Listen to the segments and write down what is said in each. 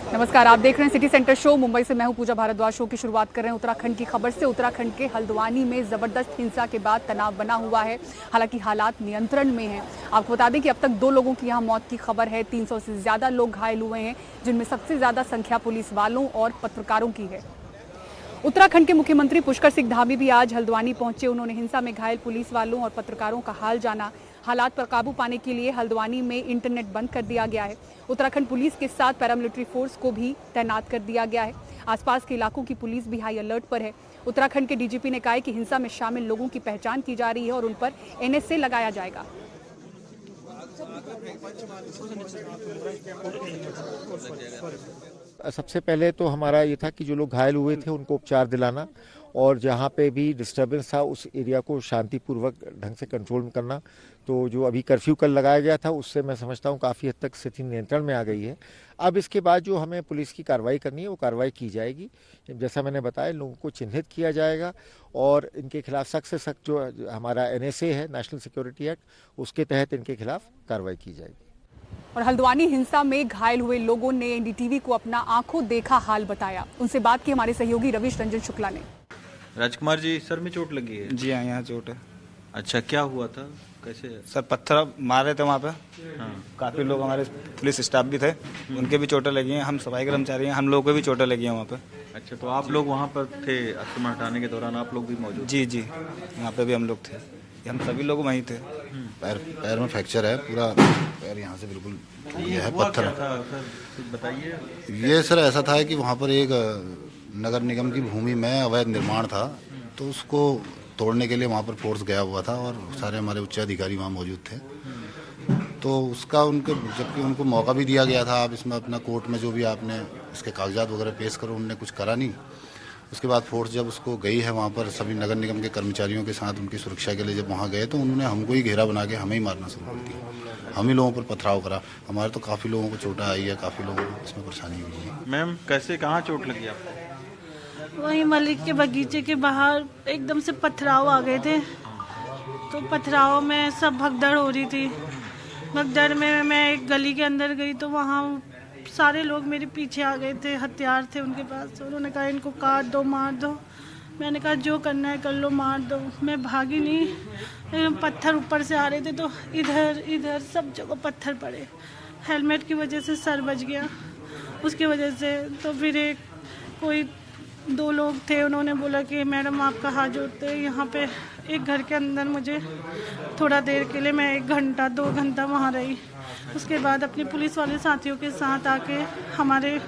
नमस्कार, आप देख रहे हैं सिटी सेंटर शो। मुंबई से मैं हूं पूजा भारद्वाज। शो की शुरुआत कर रहे हैं उत्तराखंड की खबर से। उत्तराखंड के हल्द्वानी में जबरदस्त हिंसा के बाद तनाव बना हुआ है। हालांकि हालात नियंत्रण में हैं। आपको बता दें कि अब तक 2 लोगों की यहां मौत की खबर है। 300 से ज्यादा लोग घायल हुए हैं, जिनमें सबसे ज्यादा संख्या पुलिस वालों और पत्रकारों की है। उत्तराखंड के मुख्यमंत्री पुष्कर सिंह धामी भी आज हल्द्वानी पहुंचे। उन्होंने हिंसा में घायल पुलिस वालों और पत्रकारों का हाल जाना। हालात पर काबू पाने के लिए हल्द्वानी में इंटरनेट बंद कर दिया गया है। उत्तराखंड पुलिस के साथ पैरामिलिट्री फोर्स को भी तैनात कर दिया गया है। आसपास के इलाकों की पुलिस भी हाई अलर्ट पर है। उत्तराखंड के डीजीपी ने कहा है कि हिंसा में शामिल लोगों की पहचान की जा रही है और उन पर एनएसए लगाया जाएगा। सबसे पहले तो हमारा ये था कि जो लोग घायल हुए थे उनको उपचार दिलाना और जहाँ पे भी डिस्टर्बेंस था उस एरिया को शांतिपूर्वक ढंग से कंट्रोल करना। तो जो अभी कर्फ्यू कल लगाया गया था उससे मैं समझता हूँ काफ़ी हद तक स्थिति नियंत्रण में आ गई है। अब इसके बाद जो हमें पुलिस की कार्रवाई करनी है वो कार्रवाई की जाएगी। जैसा मैंने बताया, लोगों को चिन्हित किया जाएगा और इनके खिलाफ सख्त से सख्त जो हमारा एनएसए है, नेशनल सिक्योरिटी एक्ट, उसके तहत इनके खिलाफ कार्रवाई की जाएगी। और हल्द्वानी हिंसा में घायल हुए लोगों ने एनडीटीवी को अपना आंखों देखा हाल बताया। उनसे बात की हमारे सहयोगी रविश रंजन शुक्ला ने। राजकुमार जी, सर में चोट लगी है? जी हाँ, यहाँ चोट है। अच्छा, क्या हुआ था, कैसे? सर पत्थर मार रहे थे वहाँ पे। हाँ। काफ़ी लोग हमारे पुलिस स्टाफ भी थे, उनके भी चोटें लगी हैं। हम सफाई कर्मचारी हैं, हम लोगों को भी चोटें लगी हैं वहाँ पे। अच्छा, तो आप लोग वहाँ पर थे आक्रमण हटाने के दौरान? आप लोग भी मौजूद? जी जी, यहाँ पे भी हम लोग थे। हम सभी लोग वहीं थे। पैर में फ्रैक्चर है, पूरा पैर यहाँ से बिल्कुल ये है हुआ पत्थर। क्या था सर, कुछ बताइए। ये सर ऐसा था कि वहाँ पर एक नगर निगम की भूमि में अवैध निर्माण था, तो उसको तोड़ने के लिए वहाँ पर फोर्स गया हुआ था और सारे हमारे उच्च अधिकारी वहाँ मौजूद थे। तो उसका उनको, जबकि उनको मौका भी दिया गया था, आप इसमें अपना कोर्ट में जो भी आपने इसके कागजात वगैरह पेश करो, उनने कुछ करा नहीं। उसके बाद फोर्स जब उसको गई है वहाँ पर, सभी नगर निगम के कर्मचारियों के साथ उनकी सुरक्षा के लिए जब वहाँ गए, तो उन्होंने हमको ही घेरा बना के हमें ही मारना शुरू कर दिया। हम ही लोगों पर पथराव करा। हमारे तो काफ़ी लोगों को चोटें आई है, काफ़ी लोगों को इसमें परेशानी हुई है। मैम, कैसे, कहाँ चोट लगी आपको? वहीं मलिक के बगीचे के बाहर एकदम से पथराव आ गए थे, तो पथराव में सब भगदड़ हो रही थी। भगदड़ में मैं एक गली के अंदर गई तो वहाँ सारे लोग मेरे पीछे आ गए थे, हथियार थे उनके पास। उन्होंने कहा इनको काट दो, मार दो। मैंने कहा जो करना है कर लो, मार दो। मैं भागी नहीं, लेकिन पत्थर ऊपर से आ रहे थे तो इधर इधर सब जगह पत्थर पड़े। हेलमेट की वजह से सर बच गया, उसकी वजह से। तो फिर एक कोई 2 लोग थे, उन्होंने बोला कि मैडम आपका हाथ जोड़ते हैं। यहाँ पे एक घर के अंदर मुझे थोड़ा देर के लिए, मैं 1 घंटा 2 घंटा वहाँ रही। उसके बाद अपने पुलिस वाले साथियों के साथ आके, हमारे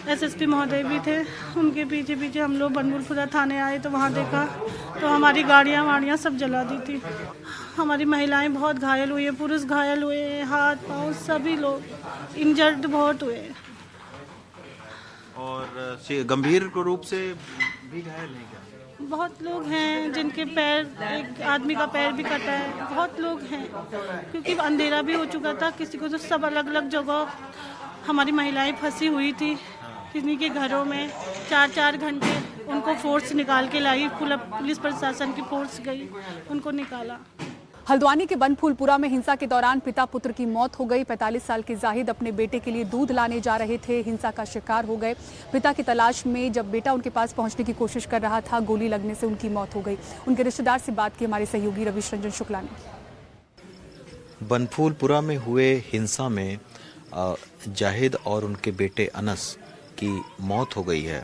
एसएसपी महोदय भी थे, उनके पीछे पीछे हम लोग बनबुलपुरा थाने आए। तो वहाँ देखा तो हमारी गाड़ियाँ वाड़ियाँ सब जला दी थी। हमारी महिलाएं बहुत घायल हुई है, पुरुष घायल हुए हैं, हाथ पाँव सभी लोग इंजर्ड बहुत हुए हैं। और गंभीर रूप से भी घायल नहीं क्या? बहुत लोग हैं जिनके पैर, एक आदमी का पैर भी कटा है। बहुत लोग हैं क्योंकि अंधेरा भी हो चुका था। किसी को तो सब अलग अलग जगह हमारी महिलाएं फंसी हुई थी, किसी के घरों में 4-4 घंटे उनको फोर्स निकाल के लाई। पुलिस प्रशासन की फोर्स गई, उनको निकाला। हल्द्वानी के बनफूलपुरा में हिंसा के दौरान पिता पुत्र की मौत हो गई। 45 साल के जाहिद अपने बेटे के लिए दूध लाने जा रहे थे, हिंसा का शिकार हो गए। पिता की तलाश में जब बेटा उनके पास पहुंचने की कोशिश कर रहा था, गोली लगने से उनकी मौत हो गई। उनके रिश्तेदार से बात की हमारे सहयोगी रविश रंजन शुक्ला ने। बनफूलपुरा में हुए हिंसा में जाहिद और उनके बेटे अनस की मौत हो गई है।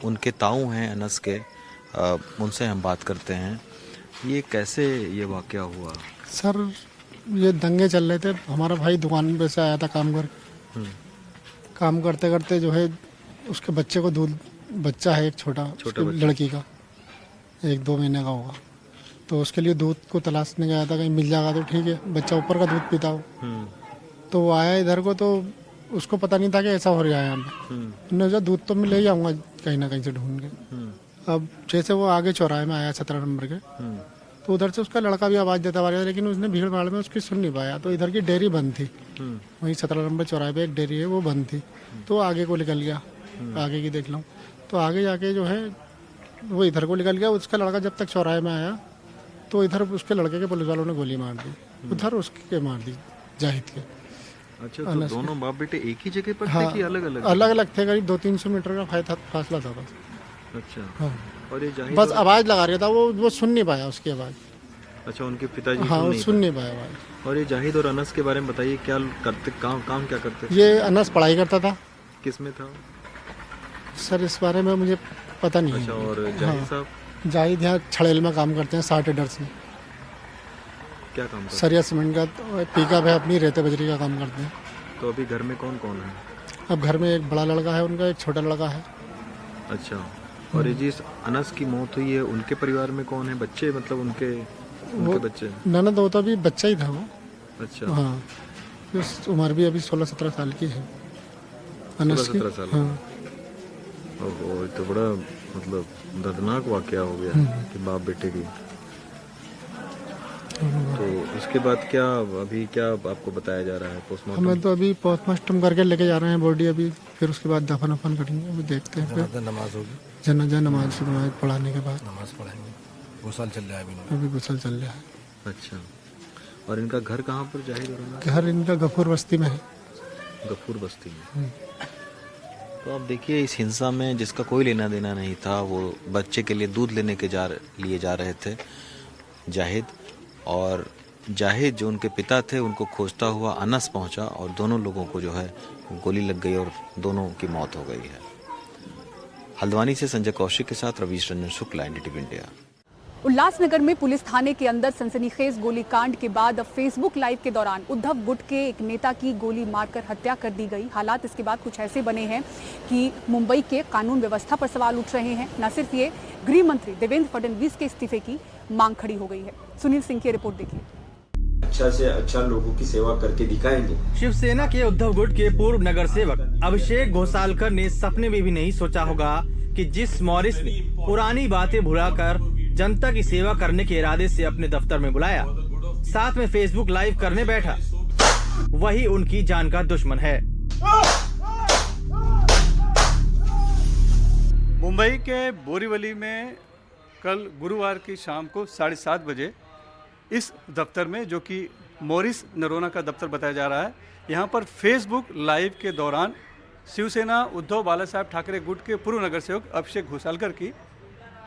उनके ताऊ हैं अनस के, उनसे हम बात करते हैं। ये कैसे ये वाकया हुआ? सर, ये दंगे चल रहे थे। हमारा भाई दुकान पे से आया था काम कर, काम करते करते जो है उसके बच्चे को दूध, बच्चा है एक छोटा लड़की का, 1-2 महीने का होगा। तो उसके लिए दूध को तलाशने गया था, कहीं मिल जाएगा तो ठीक है, बच्चा ऊपर का दूध पीता हो। तो वो आया इधर को, तो उसको पता नहीं था कि ऐसा हो रहा है यहाँ पे। उन्होंने सोचा दूध तो मैं ले जाऊँगा कहीं ना कहीं से ढूंढ के। अब जैसे वो आगे चौराहे में आया 17 नंबर के, तो उधर से उसका लड़का भी आवाज़ देता हुआ, लेकिन उसने भीड़ भाड़ में उसकी सुन नहीं पाया। तो इधर की डेयरी बंद थी, वहीं 17 नंबर चौराहे पे एक डेयरी है, वो बंद थी। तो आगे को निकल गया, आगे की देख लो। तो आगे जाके जो है वो इधर को निकल गया। उसका लड़का जब तक चौराहे में आया तो इधर उसके लड़के के पुलिस वालों ने गोली मार दी, उधर उसके मार दी जाहिद के। अच्छा, तो अनस दोनों बाप बेटे एक ही जगह पर थे हाँ कि अलग अलग? अलग अलग थे, करीब 200-300 मीटर का फासला था बस। अच्छा, हाँ और ये जाहिद बस आवाज़ लगा रहा था, वो सुन नहीं पाया उसकी आवाज़। अच्छा, उनके पिताजी हाँ वो सुन नहीं नहीं पाया आवाज़। पाए। और ये जाहिद और अनस के बारे में बताइए, क्या करते, काम क्या करते थे? ये अनस पढ़ाई करता था किस में था? सर, इस बारे में मुझे पता नहीं अच्छा, है। और जाहिद साहब जाहिद यहाँ छड़ेल में काम करते हैं, 60 एडर्स में। क्या काम करते सरिया सीमेंट का पिकअप है अपनी, रेते बजरी का काम करते हैं। हैं? तो अभी घर में कौन कौन है? अब घर में एक बड़ा लड़का है उनका, एक छोटा लड़का है। अच्छा, और ये जिस अनस की मौत हुई है उनके परिवार में कौन है? बच्चे, मतलब उनके बच्चे? ननद होता भी बच्चा ही था वो। अच्छा, हाँ, उस उम्र भी अभी 16-17 साल की है अनस की। 16-17 साल। हाँ ओहो, ये तो बड़ा मतलब दर्दनाक वाकया हो गया कि बाप बेटे की। तो उसके बाद क्या, अभी क्या आपको बताया जा रहा है? पोस्टमार्टम? हमें तो अभी पोस्टमार्टम करके लेके जा रहे हैं बॉडी अभी, फिर उसके बाद दफन वफन करेंगे। अभी देखते हैं, फिर नमाज होगी, जनाजा नमाज पढ़ाने के बाद नमाज पढ़ाएंगे। गुसल चल रहा है अभी गुसल चल रहा है। अच्छा, और इनका घर कहाँ पर जाहिद और अनस? घर इनका गफूर बस्ती में है। गफूर बस्ती में। तो आप देखिए, इस हिंसा में जिसका कोई लेना देना नहीं था, वो बच्चे के लिए दूध लेने के लिए जा रहे थे जाहिद, और जाहिद जो उनके पिता थे उनको खोजता हुआ अनस पहुंचा और दोनों लोगों को जो है गोली लग गई और दोनों की मौत हो गई है। हल्द्वानी से संजय कौशिक के साथ रवीश रंजन शुक्ला, NDTV इंडिया। उल्लासनगर में पुलिस थाने के अंदर सनसनीखेज गोलीकांड के बाद अब फेसबुक लाइव के दौरान उद्धव गुट के एक नेता की गोली मारकर हत्या कर दी गई। हालात इसके बाद कुछ ऐसे बने हैं कि मुंबई के कानून व्यवस्था पर सवाल उठ रहे हैं। न सिर्फ ये, गृह मंत्री देवेंद्र फडणवीस के इस्तीफे की मांग खड़ी हो गई है। सुनील सिंह की रिपोर्ट देखिए। अच्छा से अच्छा लोगों की सेवा करके दिखाएंगे। शिवसेना के उद्धव गुट के पूर्व नगर सेवक अभिषेक घोसालकर ने सपने में भी नहीं सोचा होगा कि जिस मॉरिस ने पुरानी बातें भुलाकर जनता की सेवा करने के इरादे से अपने दफ्तर में बुलाया, साथ में फेसबुक लाइव करने बैठा, वही उनकी जान का दुश्मन है। मुंबई के बोरीवली में कल गुरुवार की शाम को 7:30 बजे इस दफ्तर में, जो कि मॉरिस नरोना का दफ्तर बताया जा रहा है, यहाँ पर फेसबुक लाइव के दौरान शिवसेना उद्धव बाला साहब ठाकरे गुट के पूर्व नगर सेवक अभिषेक घोसालकर की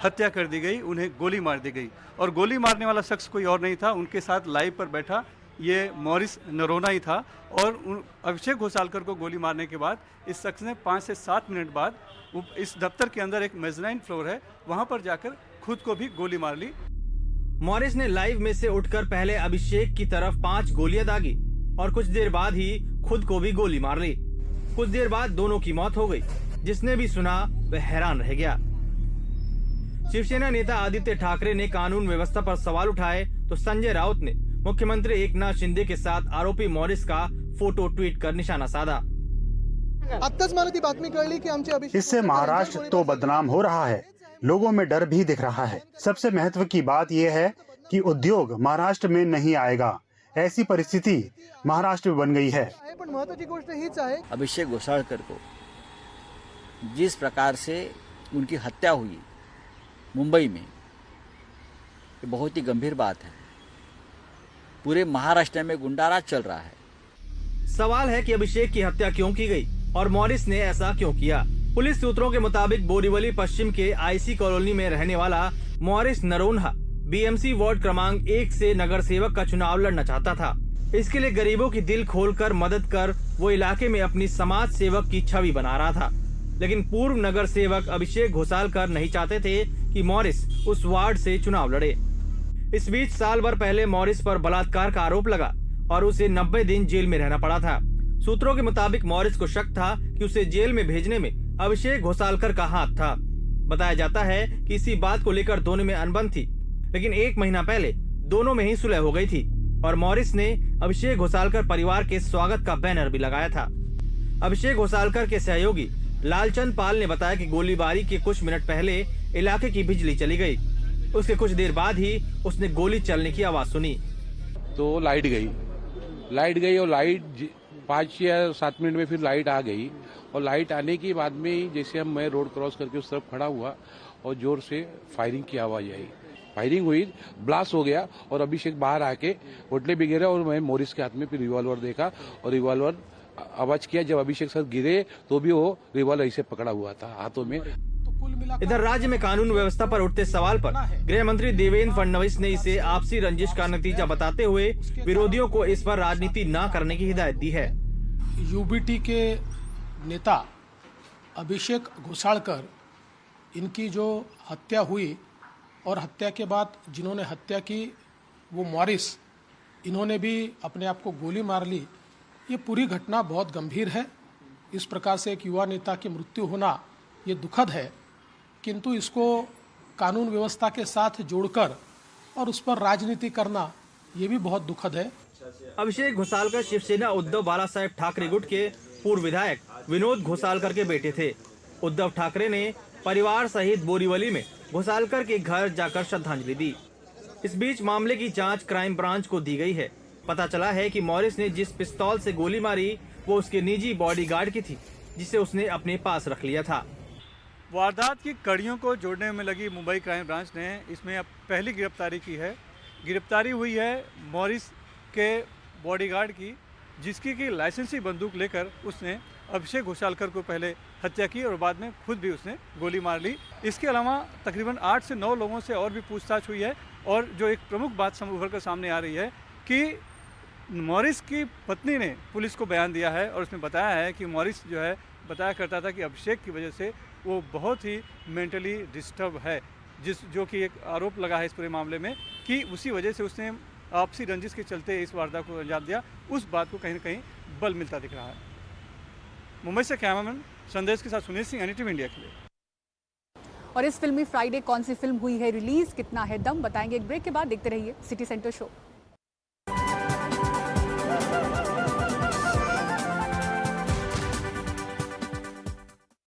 हत्या कर दी गई। उन्हें गोली मार दी गई और गोली मारने वाला शख्स कोई और नहीं था, उनके साथ लाइव पर बैठा ये मॉरिस नरोना ही था। और अभिषेक घोसालकर को गोली मारने के बाद इस शख्स ने 5 से 7 मिनट बाद इस दफ्तर के अंदर एक मेजनाइन फ्लोर है, वहां पर जाकर खुद को भी गोली मार ली। मॉरिस ने लाइव में से उठकर पहले अभिषेक की तरफ 5 गोलियां दागी और कुछ देर बाद ही खुद को भी गोली मार ली। कुछ देर बाद दोनों की मौत हो गई। जिसने भी सुना वह हैरान रह गया। शिवसेना नेता आदित्य ठाकरे ने कानून व्यवस्था पर सवाल उठाए तो संजय राउत ने मुख्यमंत्री एकनाथ शिंदे के साथ आरोपी मॉरिस का फोटो ट्वीट कर निशाना साधा। इससे महाराष्ट्र तो बदनाम हो रहा है, लोगों में डर भी दिख रहा है। सबसे महत्व की बात यह है कि उद्योग महाराष्ट्र में नहीं आएगा, ऐसी परिस्थिति महाराष्ट्र में बन गई है। अभिषेक घोसालकर को जिस प्रकार से उनकी हत्या हुई मुंबई में, ये बहुत ही गंभीर बात है। पूरे महाराष्ट्र में गुंडाराज चल रहा है। सवाल है कि अभिषेक की हत्या क्यों की गई और मॉरिस ने ऐसा क्यों किया। पुलिस सूत्रों के मुताबिक बोरीवली पश्चिम के आईसी कॉलोनी में रहने वाला मॉरिस नरोन्हा बीएमसी वार्ड क्रमांक 1 से नगर सेवक का चुनाव लड़ना चाहता था। इसके लिए गरीबों की दिल खोलकर मदद कर वो इलाके में अपनी समाज सेवक की छवि बना रहा था। लेकिन पूर्व नगर सेवक अभिषेक घोसालकर नहीं चाहते थे कि मॉरिस उस वार्ड से चुनाव लड़े। इस बीच साल भर पहले मॉरिस पर बलात्कार का आरोप लगा और उसे 90 दिन जेल में रहना पड़ा था। सूत्रों के मुताबिक मॉरिस को शक था कि उसे जेल में भेजने में अभिषेक घोसालकर का हाथ था। बताया जाता है कि इसी बात को लेकर दोनों में अनबन थी, लेकिन 1 महीना पहले दोनों में ही सुलह हो गई थी और मॉरिस ने अभिषेक घोसालकर परिवार के स्वागत का बैनर भी लगाया था। अभिषेक घोसालकर के सहयोगी लालचंद पाल ने बताया कि गोलीबारी के कुछ मिनट पहले इलाके की बिजली चली गई। उसके कुछ देर बाद ही उसने गोली चलने की आवाज सुनी तो लाइट गई और लाइट 5 या 7 मिनट में फिर लाइट आ गई। और लाइट आने के बाद में जैसे मैं रोड क्रॉस करके उस तरफ खड़ा हुआ और जोर से फायरिंग की आवाज आई। फायरिंग हुई, ब्लास्ट हो गया और अभिषेक बाहर आके होटले भी गिरा और मैं मोरिस के हाथ में फिर रिवॉल्वर देखा और रिवॉल्वर आवाज किया। जब अभिषेक सर गिरे तो भी वो रिवॉल्वर ऐसे पकड़ा हुआ था हाथों में। इधर राज्य में कानून व्यवस्था पर उठते सवाल पर गृह मंत्री देवेंद्र फडणवीस ने इसे आपसी रंजिश का नतीजा बताते हुए विरोधियों को इस पर राजनीति न करने की हिदायत दी है। यूबीटी के नेता अभिषेक घोसाळकर, इनकी जो हत्या हुई और हत्या के बाद जिन्होंने हत्या की वो मॉरिस, इन्होंने भी अपने आप को गोली मार ली। ये पूरी घटना बहुत गंभीर है। इस प्रकार से एक युवा नेता की मृत्यु होना ये दुखद है, किंतु इसको कानून व्यवस्था के साथ जोड़कर और उस पर राजनीति करना ये भी बहुत दुखद है। अभिषेक घोसालकर शिवसेना उद्धव बालासाहेब ठाकरे गुट के पूर्व विधायक विनोद घोसालकर के बेटे थे। उद्धव ठाकरे ने परिवार सहित बोरीवली में घोसालकर के घर जाकर श्रद्धांजलि दी। इस बीच मामले की जांच क्राइम ब्रांच को दी गई है। पता चला है कि मॉरिस ने जिस पिस्तौल से गोली मारी वो उसके निजी बॉडीगार्ड की थी, जिसे उसने अपने पास रख लिया था। वारदात की कड़ियों को जोड़ने में लगी मुंबई क्राइम ब्रांच ने इसमें अब पहली गिरफ्तारी की है। गिरफ्तारी हुई है मॉरिस के बॉडीगार्ड की, जिसकी की लाइसेंसी बंदूक लेकर उसने अभिषेक घोसालकर को पहले हत्या की और बाद में खुद भी उसने गोली मार ली। इसके अलावा तकरीबन 8 से 9 लोगों से और भी पूछताछ हुई है और जो एक प्रमुख बात उभर कर सामने आ रही है कि मॉरिस की पत्नी ने पुलिस को बयान दिया है और उसने बताया है कि मॉरिस जो है बताया करता था कि अभिषेक की वजह से वो बहुत ही मेंटली डिस्टर्ब है, जो कि एक आरोप लगा है इस पूरे मामले में कि उसी वजह से उसने आपसी रंजिश के चलते इस वारदात को अंजाम दिया। उस बात को कहीं न कहीं बल मिलता दिख रहा है। मुंबई से कैमरामैन संदेश के साथ सुनील सिंह, एनडीटीवी इंडिया के लिए। और इस फिल्मी फ्राइडे कौन सी फिल्म हुई है रिलीज, कितना है दम, बताएंगे एक ब्रेक के बाद। देखते रहिए सिटी सेंटर शो।